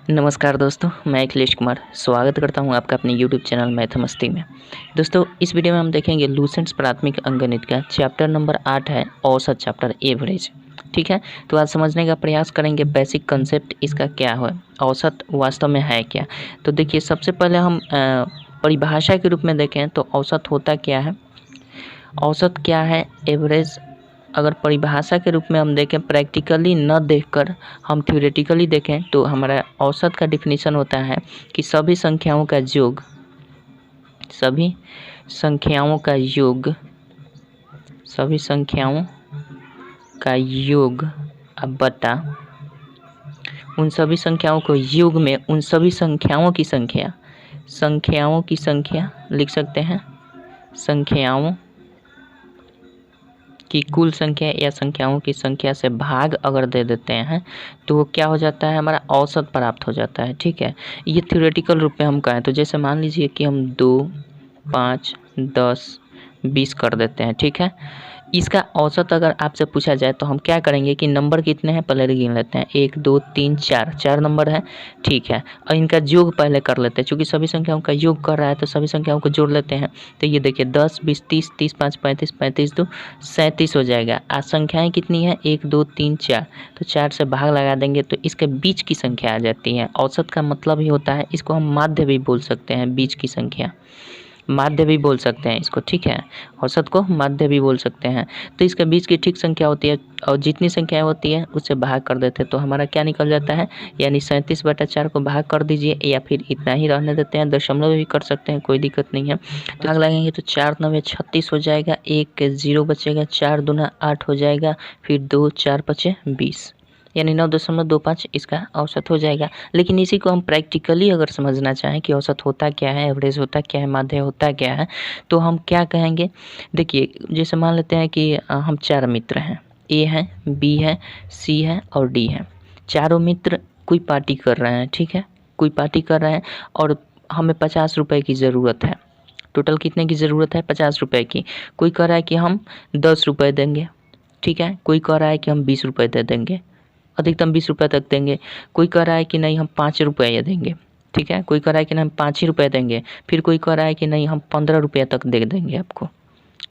नमस्कार दोस्तों, मैं अखिलेश कुमार स्वागत करता हूं आपका अपने YouTube चैनल मैथ मस्ती में। दोस्तों, इस वीडियो में हम देखेंगे लुसेंट्स प्राथमिक अंकगणित का चैप्टर नंबर 8 है औसत चैप्टर एवरेज। ठीक है, तो आज समझने का प्रयास करेंगे बेसिक कंसेप्ट इसका क्या है, औसत वास्तव में है क्या। तो देखिए, सबसे पहले हम परिभाषा के रूप में देखें तो औसत होता क्या है, औसत क्या है, एवरेज अगर परिभाषा के रूप में हम देखें, प्रैक्टिकली न देखकर हम थ्योरेटिकली देखें तो हमारा औसत का डिफिनीशन होता है कि सभी संख्याओं का योग, सभी संख्याओं का योग, सभी संख्याओं का योग अब बटा उन सभी संख्याओं को योग में उन सभी संख्याओं की संख्या, संख्याओं की संख्या लिख सकते हैं, संख्याओं की कुल संख्या या संख्याओं की संख्या से भाग अगर दे देते हैं तो वो क्या हो जाता है, हमारा औसत प्राप्त हो जाता है। ठीक है, ये थ्योरेटिकल रूप में हम कहें तो जैसे मान लीजिए कि हम 2, 5, 10, 20 कर देते हैं। ठीक है, इसका औसत अगर आपसे पूछा जाए तो हम क्या करेंगे कि नंबर कितने हैं पहले गिन लेते हैं, 1, 2, 3, 4, 4 नंबर है। ठीक है, और इनका योग पहले कर लेते हैं, चूँकि सभी संख्याओं का योग कर रहा है तो सभी संख्याओं को जोड़ लेते हैं। तो ये देखिए 10, 20, 30, 30, 5, 35, 35, 2, 37 हो जाएगा। आज संख्याएँ कितनी हैं, 1, 2, 3, 4, तो 4 से भाग लगा देंगे तो इसके बीच की संख्या आ जाती है। औसत का मतलब ही होता है, इसको हम माध्य भी बोल सकते हैं, बीच की संख्या माध्य भी बोल सकते हैं इसको। ठीक है, औसत को माध्य भी बोल सकते हैं। तो इसके बीच की ठीक संख्या होती है और जितनी संख्याएं होती है उससे भाग कर देते हैं तो हमारा क्या निकल जाता है, यानी 37/4 को भाग कर दीजिए या फिर इतना ही रहने देते हैं, दशमलव भी कर सकते हैं, कोई दिक्कत नहीं है। तो भाग लगेंगे तो 4 9 36 हो जाएगा, 1 0 बचेगा, 4 दूना 8 हो जाएगा, फिर 2 4 5 20, यानी 9.25 इसका औसत हो जाएगा। लेकिन इसी को हम प्रैक्टिकली अगर समझना चाहें कि औसत होता क्या है, एवरेज होता क्या है, माध्य होता क्या है, तो हम क्या कहेंगे। देखिए, जैसे मान लेते हैं कि हम 4 मित्र हैं, ए है, बी है, सी है और डी है। चारों मित्र कोई पार्टी कर रहे हैं। ठीक है, कोई पार्टी कर रहे हैं और हमें 50 रुपये की ज़रूरत है। टोटल कितने की ज़रूरत है, 50 रुपये की। कोई कह रहा है कि हम 10 रुपये देंगे। ठीक है, कोई कह रहा है कि हम 20 रुपये दे देंगे, अधिकतम 20 रुपये तक देंगे। कोई कह रहा है कि नहीं हम 5 रुपये देंगे। ठीक है, कोई कह रहा है कि नहीं हम 5 ही रुपये देंगे, फिर कोई कह रहा है कि नहीं हम 15 रुपये तक दे देंगे आपको।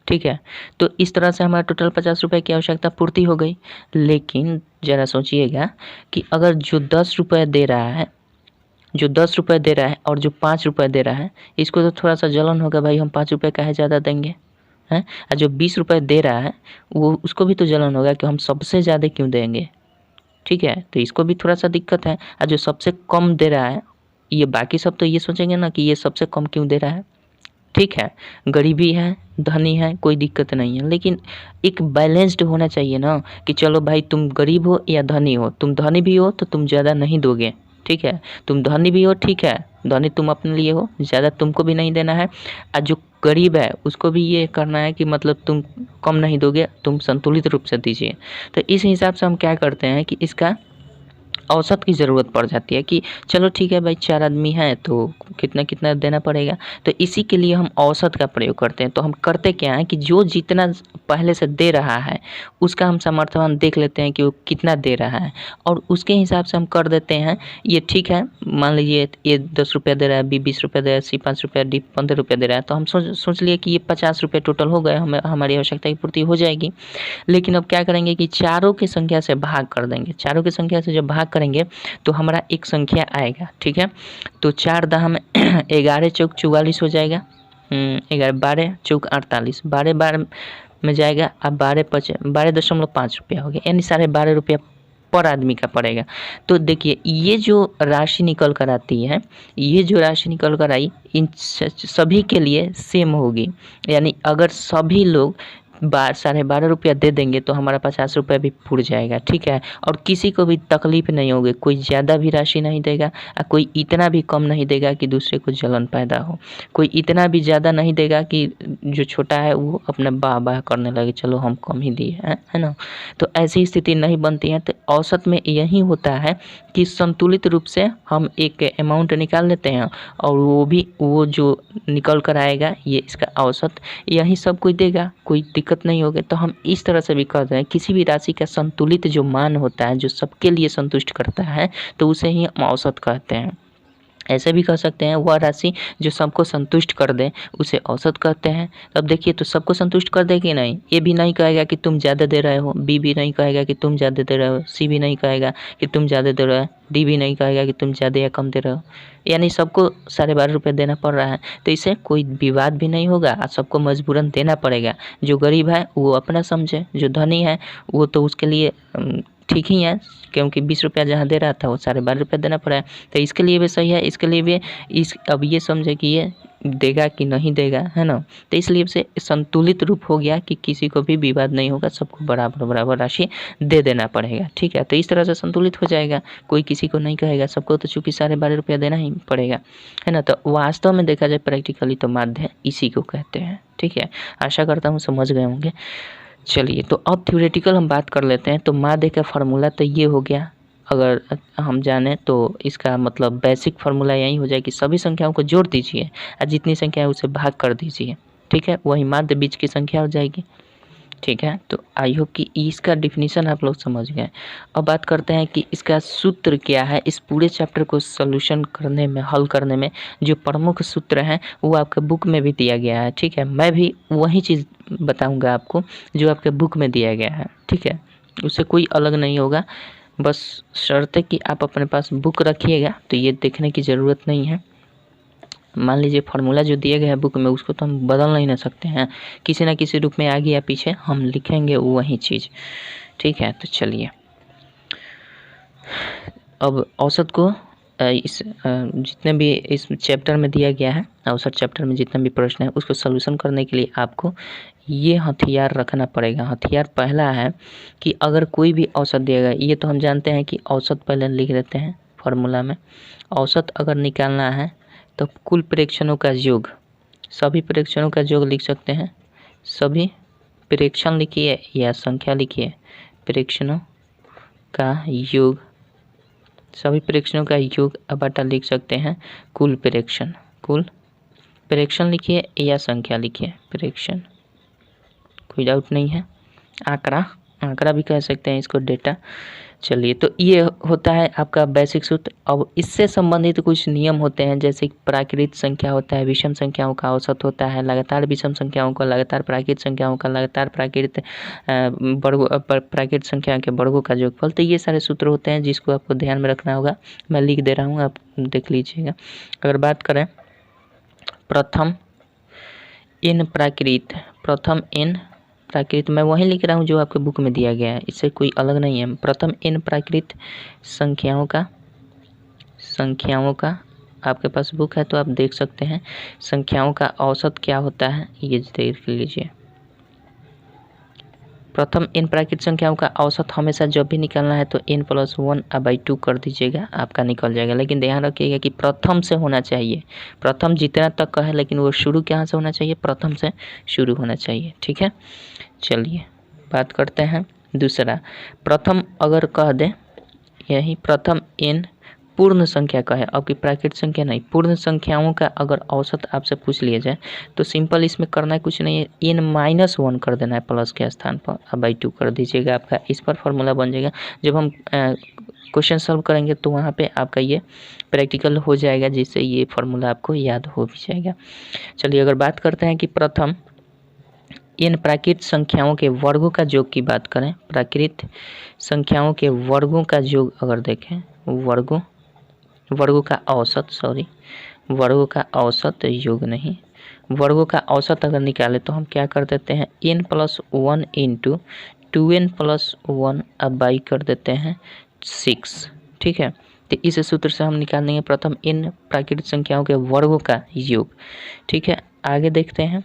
ठीक है, तो इस तरह से हमारा टोटल 50 रुपये की आवश्यकता पूर्ति हो गई। लेकिन ज़रा सोचिएगा कि अगर जो 10 रुपये दे रहा है, जो 10 रुपये दे रहा है और जो 5 रुपये दे रहा है, इसको तो थोड़ा सा जलन होगा, भाई हम 5 रुपये काहे ज़्यादा देंगे हैं। और जो 20 रुपये दे रहा है वो उसको भी तो जलन होगा कि हम सबसे ज़्यादा क्यों देंगे। ठीक है, तो इसको भी थोड़ा सा दिक्कत है। और जो सबसे कम दे रहा है, ये बाकी सब तो ये सोचेंगे ना कि ये सबसे कम क्यों दे रहा है। ठीक है, गरीबी है, धनी है, कोई दिक्कत नहीं है, लेकिन एक बैलेंस्ड होना चाहिए ना कि चलो भाई तुम गरीब हो या धनी हो, तुम धनी भी हो तो तुम ज़्यादा नहीं दोगे। ठीक है, तुम धनी भी हो, ठीक है, धनी तुम अपने लिए हो, ज़्यादा तुमको भी नहीं देना है। और जो गरीब है उसको भी ये करना है कि मतलब तुम कम नहीं दोगे, तुम संतुलित रूप से दीजिए। तो इस हिसाब से हम क्या करते हैं कि इसका औसत की ज़रूरत पड़ जाती है कि चलो ठीक है भाई 4 आदमी हैं तो कितना कितना देना पड़ेगा। तो इसी के लिए हम औसत का प्रयोग करते हैं। तो हम करते क्या है कि जो जितना पहले से दे रहा है उसका हम सामर्थ्यवान देख लेते हैं कि वो कितना दे रहा है और उसके हिसाब से हम कर देते हैं। ये ठीक है, मान लीजिए ये 10 रुपये दे रहा है, बी 20 रुपये दे रहा है, सी 5 रुपये, डी 15 रुपये दे रहा है, तो हम सोच लिए कि ये 50 रुपये टोटल हो गए, हमारी आवश्यकता की पूर्ति हो जाएगी। लेकिन अब क्या करेंगे कि चारों की संख्या से भाग कर देंगे। चारों की संख्या से जब भाग करेंगे तो हमारा एक संख्या आएगा। ठीक है, तो 4 दाह में 11 चौक 44 हो जाएगा, 11 12 चौक 48, 12 12 में जाएगा। अब 12.5 रुपया हो गया, यानी 12.5 रुपया पर आदमी का पड़ेगा। तो देखिए, ये जो राशि निकल कर आती है, ये जो राशि निकल कर आई इन सभी के लिए सेम होगी। यानी अगर सभी लोग 12.5 रुपया दे देंगे तो हमारा 50 रुपया भी पूर जाएगा। ठीक है, और किसी को भी तकलीफ नहीं होगी, कोई ज़्यादा भी राशि नहीं देगा और कोई इतना भी कम नहीं देगा कि दूसरे को जलन पैदा हो, कोई इतना भी ज़्यादा नहीं देगा कि जो छोटा है वो अपना बाह बाह करने लगे, चलो हम कम ही दिए हैं, है ना। तो ऐसी स्थिति नहीं बनती है। तो औसत में यही होता है कि संतुलित रूप से हम एक अमाउंट निकाल लेते हैं और वो जो निकल कर आएगा ये इसका औसत, यही सब कोई देगा, कोई दिक्कत दिक्कत नहीं होगी। तो हम इस तरह से भी कर रहे हैं, किसी भी राशि का संतुलित जो मान होता है जो सबके लिए संतुष्ट करता है तो उसे ही हम औसत कहते हैं। ऐसे भी कह सकते हैं वह राशि जो सबको संतुष्ट कर दे उसे औसत कहते हैं। अब देखिए तो सबको संतुष्ट कर दे कि नहीं, ए भी नहीं कहेगा कि तुम ज़्यादा दे रहे हो, बी भी नहीं कहेगा कि तुम ज़्यादा दे रहे हो, सी भी नहीं कहेगा कि तुम ज़्यादा दे रहे हो, डी भी नहीं कहेगा कि तुम ज़्यादा या कम दे रहे हो, यानी सबको 12.5 रुपये देना पड़ रहा है। तो इससे कोई विवाद भी नहीं होगा और सबको मजबूरन देना पड़ेगा। जो गरीब है वो अपना समझे, जो धनी है वो तो उसके लिए ठीक ही है, क्योंकि 20 रुपया जहाँ दे रहा था वो 12.5 रुपये देना पड़ा है। तो इसके लिए भी सही है, इसके लिए भी अब ये समझे कि ये देगा कि नहीं देगा, है ना। तो इसलिए से संतुलित रूप हो गया कि किसी को भी विवाद नहीं होगा, सबको बराबर बराबर राशि दे देना पड़ेगा, ठीक है। तो इस तरह से संतुलित हो जाएगा, कोई किसी को नहीं कहेगा, सबको तो चूँकि 12.5 रुपया देना ही पड़ेगा, है ना। तो वास्तव में देखा जाए प्रैक्टिकली तो माध्य इसी को कहते हैं, ठीक है। आशा करता हूँ समझ गए होंगे। चलिए तो अब थ्योरेटिकल हम बात कर लेते हैं। तो माध्य का फार्मूला तो ये हो गया, अगर हम जाने तो इसका मतलब बेसिक फार्मूला यही हो जाए कि सभी संख्याओं को जोड़ दीजिए और जितनी संख्या है उसे भाग कर दीजिए, ठीक है। वही माध्य बीच की संख्या हो जाएगी, ठीक है। तो आई होप कि इसका डिफिनीशन आप लोग समझ गए। अब बात करते हैं कि इसका सूत्र क्या है। इस पूरे चैप्टर को सॉल्यूशन करने में, हल करने में जो प्रमुख सूत्र हैं वो आपके बुक में भी दिया गया है, ठीक है। मैं भी वही चीज़ बताऊंगा आपको जो आपके बुक में दिया गया है, ठीक है। उससे कोई अलग नहीं होगा, बस शर्त है कि आप अपने पास बुक रखिएगा, तो ये देखने की ज़रूरत नहीं है। मान लीजिए फार्मूला जो दिया गया है बुक में उसको तो हम बदल नहीं ना सकते हैं, किसी ना किसी रूप में आगे या पीछे हम लिखेंगे वही चीज़, ठीक है। तो चलिए अब औसत को इस जितने भी इस चैप्टर में दिया गया है, औसत चैप्टर में जितने भी प्रश्न है उसको सॉल्यूशन करने के लिए आपको ये हथियार रखना पड़ेगा। हथियार पहला है कि अगर कोई भी औसत दिएगा, ये तो हम जानते हैं कि औसत पहले लिख देते हैं फार्मूला में। औसत अगर निकालना है तो कुल प्रेक्षणों का योग, सभी प्रेक्षणों का योग लिख सकते हैं। सभी प्रेक्षण लिखिए या संख्या लिखिए, प्रेक्षणों का योग, सभी प्रेक्षणों का योग बटा लिख सकते हैं कुल प्रेक्षण। कुल प्रेक्षण लिखिए या संख्या लिखिए, प्रेक्षण, कोई डाउट नहीं है। आंकड़ा भी कह सकते हैं इसको, डेटा। चलिए तो ये होता है आपका बेसिक सूत्र। अब इससे संबंधित कुछ नियम होते हैं, जैसे प्राकृत संख्या होता है, विषम संख्याओं का औसत होता है, लगातार विषम संख्याओं का, लगातार प्राकृत संख्याओं का, लगातार प्राकृत संख्या के वर्गों का योगफल। तो ये सारे सूत्र होते हैं जिसको आपको ध्यान में रखना होगा। मैं लिख दे रहा हूँ, आप देख लीजिएगा। अगर बात करें प्रथम इन प्राकृत, मैं वही लिख रहा हूँ जो आपके बुक में दिया गया है, इससे कोई अलग नहीं है। प्रथम इन प्राकृत संख्याओं का आपके पास बुक है तो आप देख सकते हैं। संख्याओं का औसत क्या होता है ये देख लीजिए। प्रथम इन प्राकृत संख्याओं का औसत हमेशा जब भी निकालना है तो n+1/2 कर दीजिएगा, आपका निकल जाएगा। लेकिन ध्यान रखिएगा कि प्रथम से होना चाहिए। प्रथम जितना तक का है लेकिन वो शुरू कहाँ से होना चाहिए, प्रथम से शुरू होना चाहिए, ठीक है। चलिए बात करते हैं दूसरा। प्रथम अगर कह दें, यही प्रथम n पूर्ण संख्या का है, आपकी प्राकृत संख्या नहीं, पूर्ण संख्याओं का अगर औसत आपसे पूछ लिया जाए तो सिंपल इसमें करना कुछ नहीं है, n-1 कर देना है प्लस के स्थान पर, अब by 2 कर दीजिएगा, आपका इस पर फॉर्मूला बन जाएगा। जब हम क्वेश्चन सॉल्व करेंगे तो वहाँ पे आपका ये प्रैक्टिकल हो जाएगा, जिससे ये फार्मूला आपको याद हो भी जाएगा। चलिए अगर बात करते हैं कि प्रथम इन प्राकृत संख्याओं के वर्गों का योग की बात करें, प्राकृत संख्याओं के वर्गों का योग अगर देखें, वर्गों का औसत योग नहीं, वर्गों का औसत अगर निकाले तो हम क्या कर देते हैं, n+1 × 2n+1 अब बाई कर देते हैं 6, ठीक है। तो इस सूत्र से हम निकाल देंगे प्रथम इन प्राकृत संख्याओं के वर्गों का योग, ठीक है। आगे देखते हैं,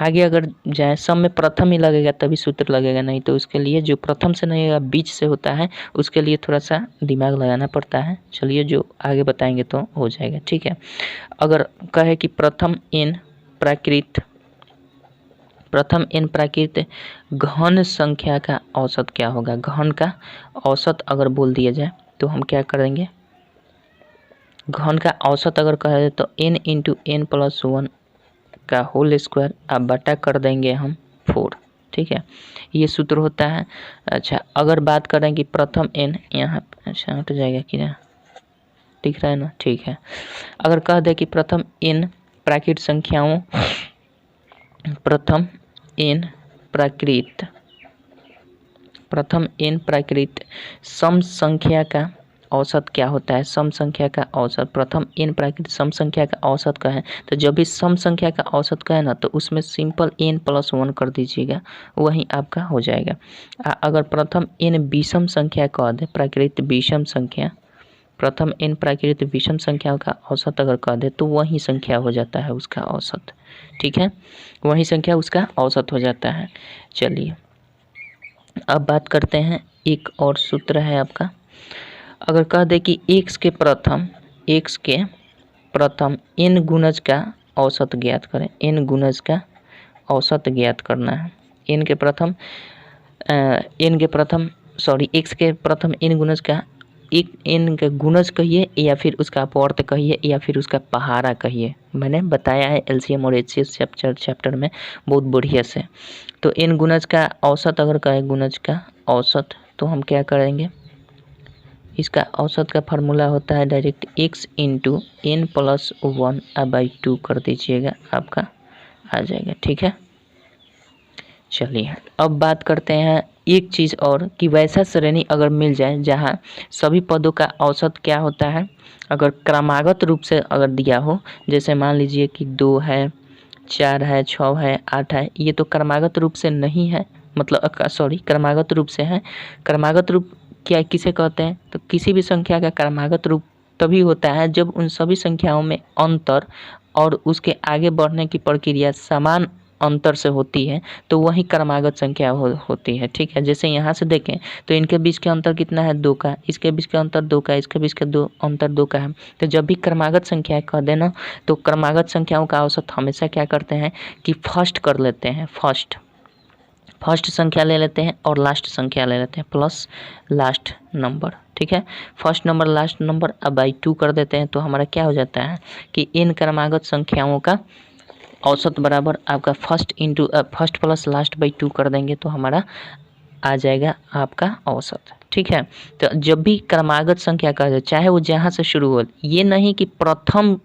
आगे अगर जाए सब में प्रथम ही लगेगा तभी सूत्र लगेगा, नहीं तो उसके लिए जो प्रथम से नहीं होगा बीच से होता है उसके लिए थोड़ा सा दिमाग लगाना पड़ता है। चलिए जो आगे बताएंगे तो हो जाएगा, ठीक है। अगर कहे कि प्रथम इन प्राकृत घन संख्या का औसत क्या होगा, घन का औसत अगर बोल दिया जाए तो हम क्या करेंगे, घन का औसत अगर कहे तो n × n+1 का होल स्क्वायर अब बटा कर देंगे हम 4, ठीक है, ये सूत्र होता है। अच्छा, अगर बात करें कि प्रथम n यहाँ, अच्छा हट जाएगा कि ना, दिख रहा है ना, ठीक है। अगर कह दे कि प्रथम n प्राकृत संख्याओं, प्रथम n प्राकृत सम संख्या का औसत क्या होता है? सम संख्या का औसत, प्रथम n प्राकृत सम संख्या का औसत कहें तो जब भी सम संख्या का औसत कहें ना तो उसमें सिंपल n + 1 कर दीजिएगा, वही आपका हो जाएगा। अगर प्रथम n विषम संख्या कह दे, प्राकृत विषम संख्या, प्रथम n प्राकृत विषम संख्याओं का औसत अगर कह दे तो वही संख्या हो जाता है उसका औसत, ठीक है, वही संख्या उसका औसत हो जाता है। चलिए अब बात करते हैं, एक और सूत्र है आपका। अगर कह दे कि x के प्रथम n गुणज का औसत ज्ञात करें, n गुणज का औसत ज्ञात करना है। x के प्रथम n गुणज का, एक n का गुणज कहिए या फिर उसका अपवर्त कहिए या फिर उसका पहाड़ा कहिए, मैंने बताया है एलसीएम और एचसीएफ चैप्टर में बहुत बढ़िया से। तो n गुणज का औसत अगर कहे, गुणज का औसत, तो हम क्या करेंगे, इसका औसत का फार्मूला होता है डायरेक्ट x × n + 1/2 कर दीजिएगा, आपका आ जाएगा, ठीक है। चलिए अब बात करते हैं एक चीज़ और कि वैसा श्रेणी अगर मिल जाए जहाँ सभी पदों का औसत क्या होता है, अगर क्रमागत रूप से अगर दिया हो, जैसे मान लीजिए कि 2 है, 4 है, 6 है, 8 है, ये तो क्रमागत रूप से नहीं है, मतलब क्रमागत रूप से है। क्रमागत रूप क्या किसे कहते हैं, तो किसी भी संख्या का क्रमागत रूप तभी होता है जब उन सभी संख्याओं में अंतर और उसके आगे बढ़ने की प्रक्रिया समान अंतर से होती है, तो वही क्रमागत संख्या होती है, ठीक है। जैसे यहाँ से देखें तो इनके बीच के अंतर कितना है, 2 का, इसके बीच का अंतर 2 का, इसके बीच का अंतर 2 का है। तो जब भी क्रमागत संख्या कह देना तो क्रमागत संख्याओं का औसत हमेशा क्या करते हैं कि फर्स्ट कर लेते हैं, फर्स्ट संख्या ले लेते हैं और लास्ट संख्या ले लेते हैं प्लस लास्ट नंबर, ठीक है। फर्स्ट नंबर लास्ट नंबर अब /2 कर देते हैं, तो हमारा क्या हो जाता है कि इन क्रमागत संख्याओं का औसत बराबर आपका फर्स्ट प्लस लास्ट /2 कर देंगे तो हमारा आ जाएगा आपका औसत, ठीक है। तो जब भी क्रमागत संख्या का है, चाहे वो जहाँ से शुरू हो, ये नहीं कि प्रथम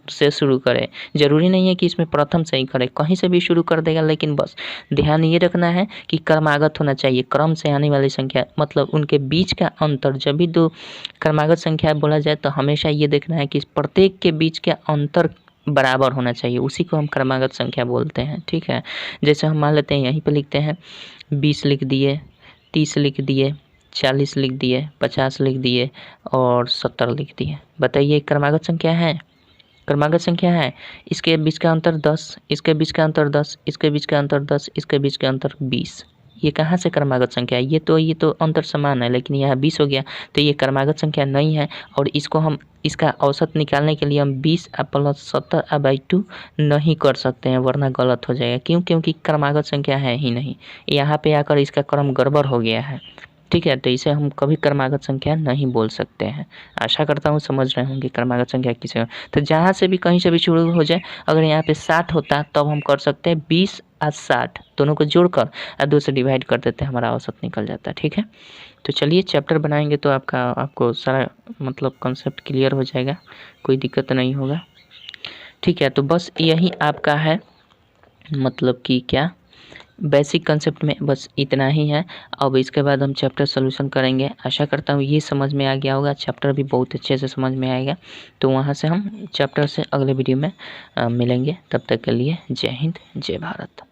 से शुरू करें, जरूरी नहीं है कि इसमें प्रथम से ही करें, कहीं से भी शुरू कर देगा, लेकिन बस ध्यान ये रखना है कि क्रमागत होना चाहिए, क्रम से आने वाली संख्या, मतलब उनके बीच का अंतर। जब भी दो क्रमागत संख्या बोला जाए तो हमेशा ये देखना है कि प्रत्येक के बीच का अंतर बराबर होना चाहिए, उसी को हम क्रमागत संख्या बोलते हैं, ठीक है। जैसे हम मान लेते हैं, यहीं पर लिखते हैं 20 लिख दिए, 30 लिख दिए, 40 लिख दिए, 50 लिख दिए और 70 लिख दिए। बताइए क्रमागत संख्या है, क्रमागत संख्या है। इसके बीच का अंतर 10, इसके बीच का अंतर 10, इसके बीच का अंतर 10, इसके बीच का अंतर 20, ये कहाँ से क्रमागत संख्या है, ये तो अंतर समान है, लेकिन यहाँ 20 हो गया तो ये क्रमागत संख्या नहीं है। और इसको हम, इसका औसत निकालने के लिए हम 20 + 70/2 नहीं कर सकते हैं, वरना गलत हो जाएगा। क्यों? क्योंकि क्रमागत संख्या है ही नहीं, यहाँ पे आकर इसका क्रम गड़बड़ हो गया है, ठीक है। तो इसे हम कभी क्रमागत संख्या नहीं बोल सकते हैं। आशा करता हूँ समझ रहे होंगे क्रमागत संख्या किसे। तो जहाँ से भी कहीं से भी शुरू हो जाए, अगर यहाँ पे 60 होता तब हम कर सकते हैं 20 और 60 दोनों को जोड़कर और 2 से डिवाइड कर देते हैं, हमारा औसत निकल जाता है, ठीक है। तो चलिए चैप्टर बनाएंगे तो आपको सारा मतलब कॉन्सेप्ट क्लियर हो जाएगा, कोई दिक्कत नहीं होगा, ठीक है। तो बस यही आपका है, मतलब कि क्या बेसिक कंसेप्ट में बस इतना ही है। अब इसके बाद हम चैप्टर सॉल्यूशन करेंगे। आशा करता हूँ ये समझ में आ गया होगा, चैप्टर भी बहुत अच्छे से समझ में आएगा। तो वहाँ से हम चैप्टर से अगले वीडियो में मिलेंगे। तब तक के लिए जय हिंद, जय भारत।